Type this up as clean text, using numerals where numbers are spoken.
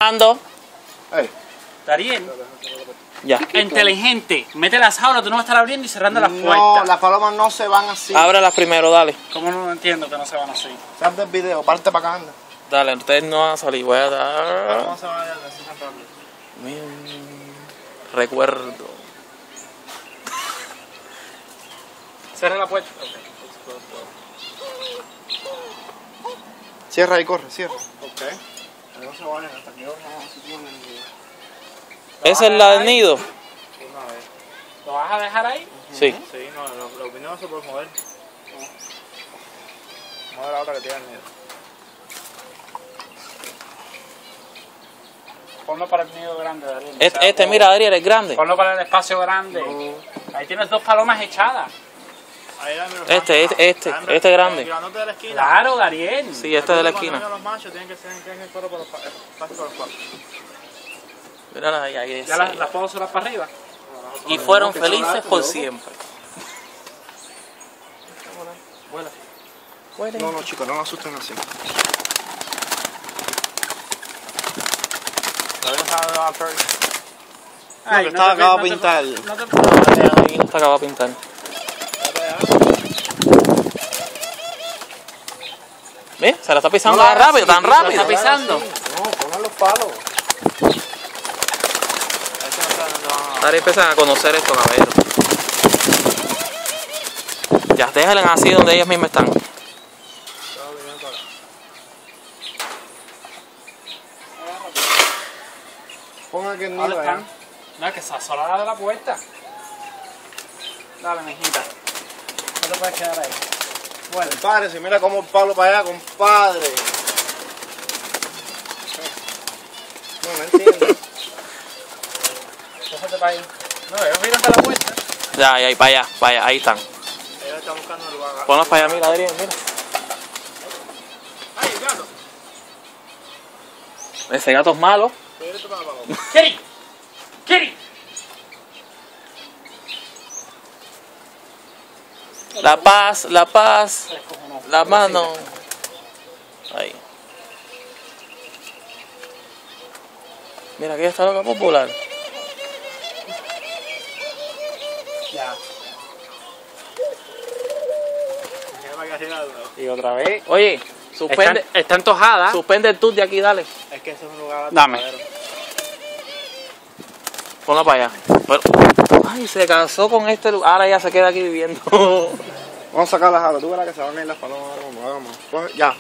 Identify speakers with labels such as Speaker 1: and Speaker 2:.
Speaker 1: Ando.
Speaker 2: Dariel,
Speaker 1: Ya.
Speaker 2: inteligente, mete las jaulas, tú no vas a estar abriendo y cerrando las puertas.
Speaker 3: No, las palomas no se van así.
Speaker 1: Ábrelas primero, dale.
Speaker 2: ¿Cómo no entiendo que no se van así?
Speaker 3: Sal del video, parte para acá, anda.
Speaker 1: Dale, ustedes no van a salir. Voy a dar.
Speaker 3: ¿Cómo se van a decir tan rápido?
Speaker 1: Recuerdo.
Speaker 2: Cierra la puerta.
Speaker 3: Cierra y corre, cierra. Ok. No se vayan hasta que yo no se ponen el video.
Speaker 1: ¿Esa es la del nido?
Speaker 3: Una vez.
Speaker 2: ¿Lo vas a dejar ahí?
Speaker 1: Sí.
Speaker 3: Sí, no, los videos no se pueden mover. Mueve la otra que tiene el nido.
Speaker 2: Ponlo para el nido grande, Dariel.
Speaker 1: Este, mira, Dariel, es grande.
Speaker 2: Ponlo para el espacio grande. Ahí tienes 2 palomas echadas.
Speaker 3: Ahí dame los
Speaker 1: Este grande.
Speaker 3: Grandote de la esquina.
Speaker 2: Claro, Dariel.
Speaker 1: Sí, este de la esquina.
Speaker 3: Los machos tienen que ser el cuero por los palos.
Speaker 1: Mira ahí.
Speaker 2: ¿Ya las puedo cerrar para arriba?
Speaker 1: Y fueron felices por siempre.
Speaker 3: Vuela. No, chicos, no me asusten así.
Speaker 2: Ay,
Speaker 3: está acabado de pintar.
Speaker 2: No te preocupes.
Speaker 1: Ahí está acabado de pintar. ¿Ves? Se la está pisando tan rápido, tan rápido.
Speaker 2: ¿Está pisando?
Speaker 3: No, pongan los palos.
Speaker 1: Ahora empiezan a conocer esto, caballero. Ya, déjenlas así donde ellas mismas están.
Speaker 3: Pongan que el
Speaker 2: ¿Dónde
Speaker 3: nido
Speaker 2: están?
Speaker 3: allá.
Speaker 2: No, es que se asola de la puerta. Dale, mijita. No te puedes quedar ahí. Bueno,
Speaker 3: Compadre, si mira como el palo para allá, compadre. No entiendo.
Speaker 2: déjate para ahí. No, ellos miran de la puerta.
Speaker 1: Ya, ahí, para allá, ahí están.
Speaker 3: Ella está buscando el lugar.
Speaker 1: Ponlas para allá, mira, Adrián, mira.
Speaker 3: ¡Ay, gato!
Speaker 1: Ese gato es malo.
Speaker 2: ¡Kitty! ¡Kitty!
Speaker 1: La paz, la mano. Ahí. Mira, aquí está loca popular.
Speaker 2: Ya. Y otra vez.
Speaker 1: Oye, suspende,
Speaker 2: Está antojada.
Speaker 1: suspende el tour de aquí, dale.
Speaker 3: Es que ese es un lugar.
Speaker 2: Dame.
Speaker 1: Ponla para allá. Pero, ay, se casó con este lugar. Ahora ya se queda aquí viviendo.
Speaker 3: Vamos a sacar las alas. Tú verás que se van a ir las palomas ahora cuando hagamos. Pues, ya.